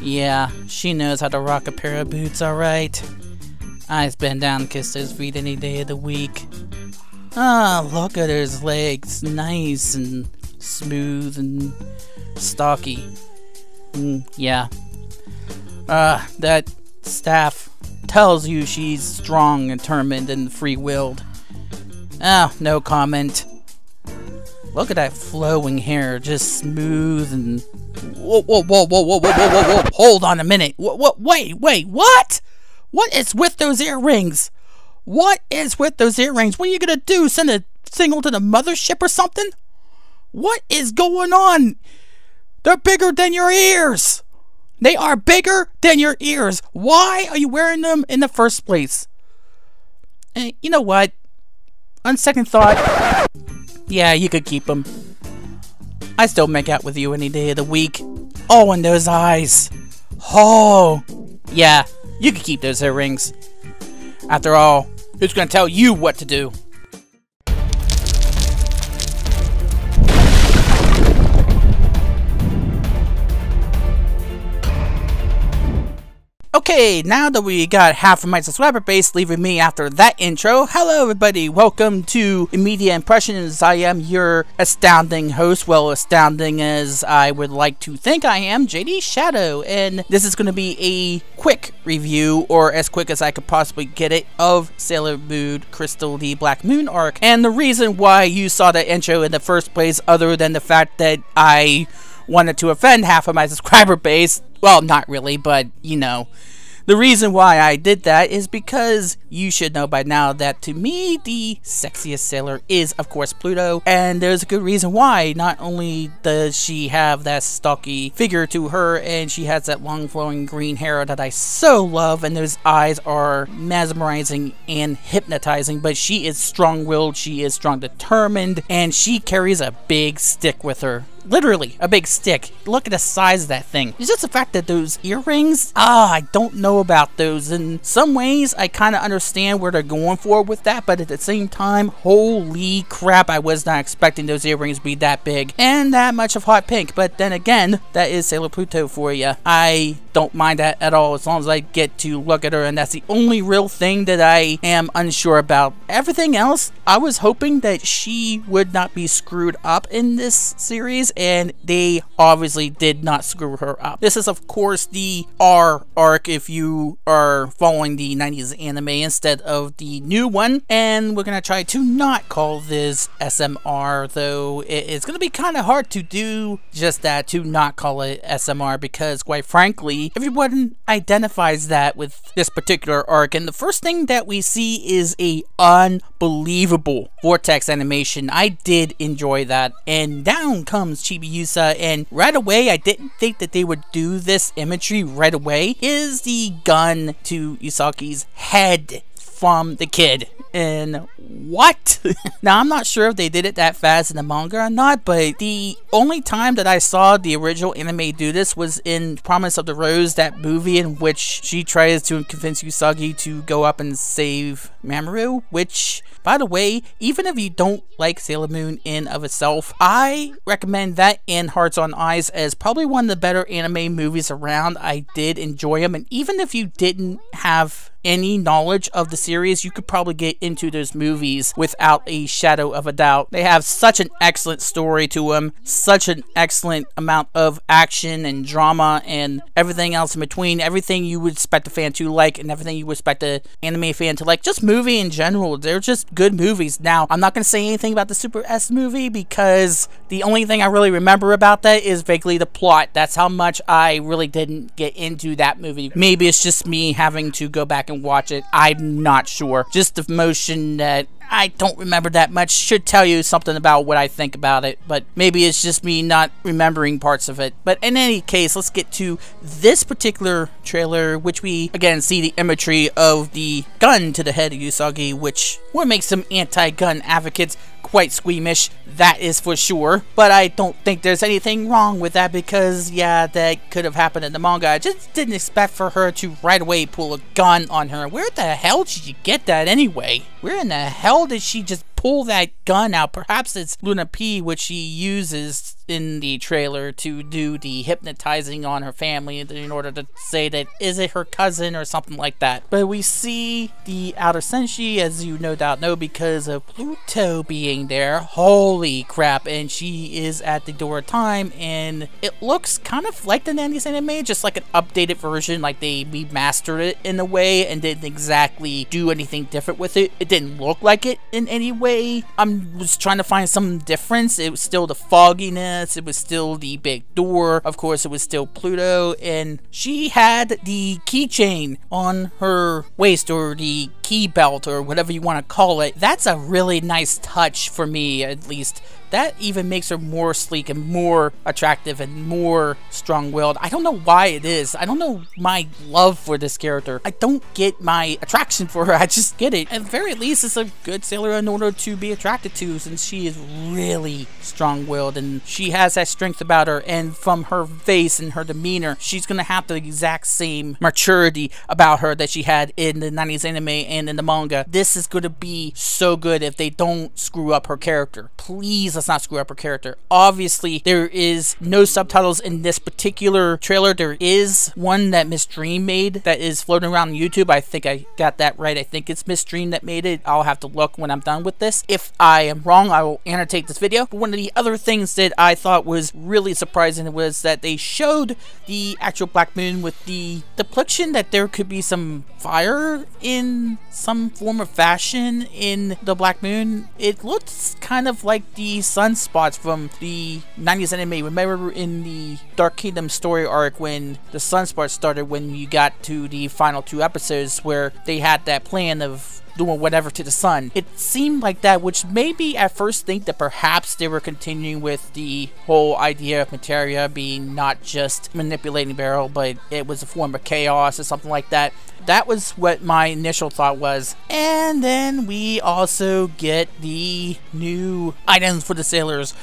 Yeah, she knows how to rock a pair of boots, alright. I've been down and kissed those feet any day of the week. Ah, look at his legs. Nice and smooth and stocky. Yeah. That staff tells you she's strong, determined, and free-willed. No comment. Look at that flowing hair, just smooth and... Whoa. Hold on a minute. Wait, what? What is with those earrings? What is with those earrings? What are you gonna do? Send a signal to the mothership or something? What is going on? They're bigger than your ears. They are bigger than your ears. Why are you wearing them in the first place? And you know what? On second thought, yeah, you could keep them. I still make out with you any day of the week. Oh, and those eyes. Oh, yeah, you could keep those earrings. After all, who's gonna tell you what to do? Okay, now that we got half of my subscriber base leaving me after that intro, hello everybody, welcome to Immediate Impressions. I am your astounding host, well astounding as I would like to think I am, JD Shadow, and this is going to be a quick review, or as quick as I could possibly get it, of Sailor Moon Crystal the Black Moon arc. And the reason why you saw that intro in the first place, other than the fact that I wanted to offend half of my subscriber base, well, not really, but, you know. The reason why I did that is because you should know by now that to me, the sexiest sailor is, of course, Pluto. And there's a good reason why. Not only does she have that stocky figure to her, and she has that long flowing green hair that I so love, and those eyes are mesmerizing and hypnotizing, but she is strong-willed, she is strong-determined, and she carries a big stick with her. Literally, a big stick. Look at the size of that thing. It's just the fact that those earrings, I don't know about those. In some ways, I kind of understand where they're going for with that, but at the same time, holy crap, I was not expecting those earrings to be that big and that much of hot pink. But then again, that is Sailor Pluto for you. I don't mind that at all, as long as I get to look at her, and that's the only real thing that I am unsure about. Everything else, I was hoping that she would not be screwed up in this series, and they obviously did not screw her up. This is, of course, the R arc if you are following the 90s anime instead of the new one, and we're going to try to not call this SMR, though it's going to be kind of hard to do just that, to not call it SMR, because quite frankly, everyone identifies that with this particular arc, and the first thing that we see is a unbelievable vortex animation. I did enjoy that, and down comes Chibiusa, and right away, I didn't think that they would do this imagery right away, is the gun to Usagi's head from the kid. And what? Now, I'm not sure if they did it that fast in the manga or not, but the only time that I saw the original anime do this was in Promise of the Rose, that movie in which she tries to convince Usagi to go up and save Mamoru, which, by the way, even if you don't like Sailor Moon in of itself, I recommend that and Hearts on Eyes as probably one of the better anime movies around. I did enjoy them, and even if you didn't have any knowledge of the series, you could probably get into those movies without a shadow of a doubt. They have such an excellent story to them, such an excellent amount of action and drama and everything else in between, everything you would expect a fan to like and everything you would expect an anime fan to like. Just movie in general, they're just good movies. Now, I'm not going to say anything about the Super S movie because the only thing I really remember about that is vaguely the plot. That's how much I really didn't get into that movie. Maybe it's just me having to go back and watch it. I'm not sure. Just the motion that I don't remember that much should tell you something about what I think about it, but maybe it's just me not remembering parts of it. But in any case, let's get to this particular trailer, which we again see the imagery of the gun to the head of Usagi, which would make some anti-gun advocates quite squeamish, that is for sure. But I don't think there's anything wrong with that because, yeah, that could have happened in the manga. I just didn't expect for her to right away pull a gun on her. Where the hell did you get that anyway? Where in the hell did she just pull that gun out. Perhaps it's Luna P, which she uses in the trailer to do the hypnotizing on her family in order to say that is it her cousin or something like that. But we see the outer senshi, as you no doubt know, because of Pluto being there. Holy crap, and she is at the door of time, and it looks kind of like the 90s anime, just like an updated version, like they remastered it in a way and didn't exactly do anything different with it. It didn't look like it in any way. I was trying to find some difference. It was still the fogginess, it was still the big door, of course it was still Pluto, and she had the keychain on her waist, or the key belt, or whatever you want to call it. That's a really nice touch for me, at least. That even makes her more sleek and more attractive and more strong-willed. I don't know why it is. I don't know my love for this character. I don't get my attraction for her. I just get it. At the very least, it's a good sailor in order to be attracted to, since she is really strong-willed and she has that strength about her. And from her face and her demeanor, she's going to have the exact same maturity about her that she had in the 90s anime and in the manga. This is going to be so good if they don't screw up her character. Please, let's not screw up her character. Obviously, there is no subtitles in this particular trailer. There is one that Miss Dream made that is floating around on YouTube. I think I got that right. I think it's Miss Dream that made it. I'll have to look when I'm done with this. If I am wrong, I will annotate this video. But one of the other things that I thought was really surprising was that they showed the actual Black Moon with the depiction that there could be some fire in some form of fashion in the Black Moon. It looked kind of like the sunspots from the 90s anime. Remember in the Dark Kingdom story arc when the sunspots started, when you got to the final 2 episodes where they had that plan of doing whatever to the sun. It seemed like that, which made me at first think that perhaps they were continuing with the whole idea of materia being not just manipulating Beryl, but it was a form of chaos or something like that. That was what my initial thought was. And then we also get the new items for the sailors,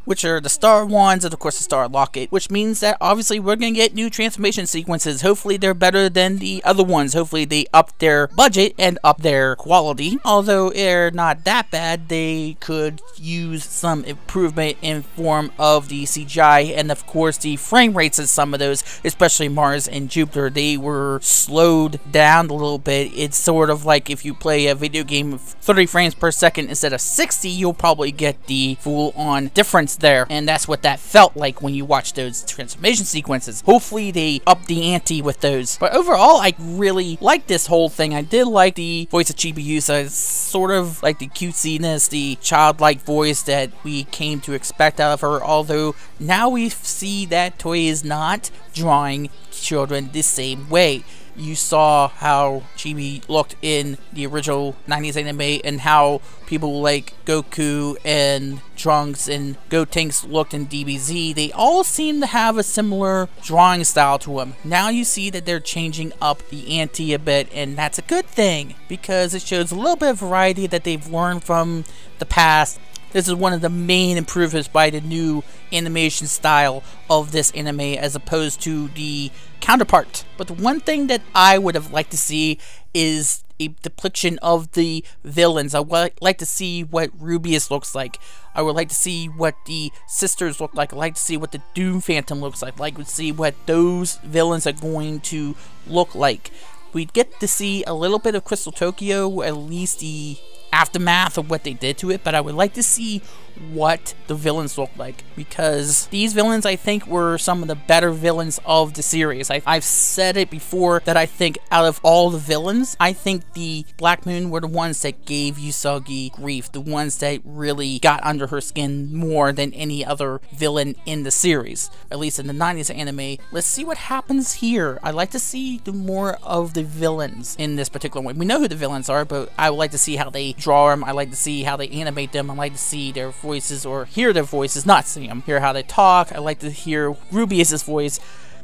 which are the Star Wands and of course the Star Locket, which means that obviously we're going to get new transformation sequences. Hopefully they're better than the other ones. Hopefully they up their budget and up their quality. Although they're not that bad, they could use some improvement in form of the CGI and of course the frame rates of some of those, especially Mars and Jupiter. They were slowed down a little bit. It's sort of like if you play a video game of 30 frames per second instead of 60, you'll probably get the full-on difference there, and that's what that felt like when you watch those transformation sequences. Hopefully they up the ante with those. But overall, I really like this whole thing. I did like the voice of Chibiusa. It's sort of like the cutesiness, the childlike voice that we came to expect out of her, although now we see that Toei is not drawing children the same way. You saw how Chibi looked in the original 90s anime and how people like Goku and Trunks and Gotenks looked in DBZ. They all seem to have a similar drawing style to them. Now you see that they're changing up the ante a bit, and that's a good thing because it shows a little bit of variety that they've learned from the past. This is one of the main improvements by the new animation style of this anime as opposed to the counterpart. But the one thing that I would have liked to see is a depiction of the villains. I would like to see what Rubius looks like. I would like to see what the sisters look like. I'd like to see what the Doom Phantom looks like. I'd like to see what those villains are going to look like. We'd get to see a little bit of Crystal Tokyo, at least the aftermath of what they did to it, but I would like to see what the villains look like, because these villains I think were some of the better villains of the series. I've said it before that I think out of all the villains, I think the Black Moon were the ones that gave Usagi grief, the ones that really got under her skin more than any other villain in the series, at least in the 90s anime. Let's see what happens here. I'd like to see more of the villains in this particular one. We know who the villains are, but I would like to see how they draw them. I like to see how they animate them. I like to see their voices, or hear their voices, not see them. Hear how they talk. I like to hear Rubius's voice.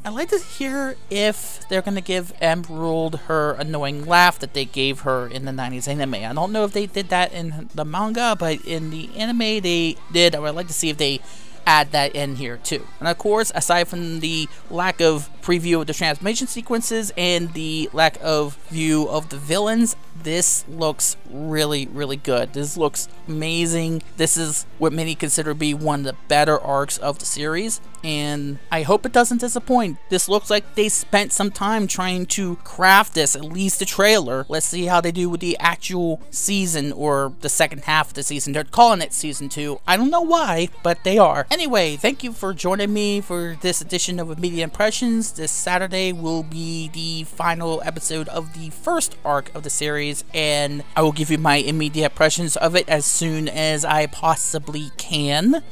I like to hear if they're going to give Emerald her annoying laugh that they gave her in the 90s anime. I don't know if they did that in the manga, but in the anime they did. I would like to see if they add that in here too. And of course, aside from the lack of preview of the transformation sequences and the lack of view of the villains, this looks really, really good. This looks amazing. This is what many consider to be one of the better arcs of the series, and I hope it doesn't disappoint. This looks like they spent some time trying to craft this, at least the trailer. Let's see how they do with the actual season, or the second half of the season. They're calling it Season 2. I don't know why, but they are. Anyway, thank you for joining me for this edition of Media Impressions. This Saturday will be the final episode of the first arc of the series, and I will give you my immediate impressions of it as soon as I possibly can.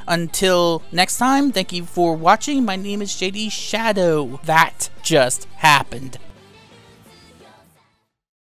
Until next time, thank you for watching. My name is JD Shadow. That just happened.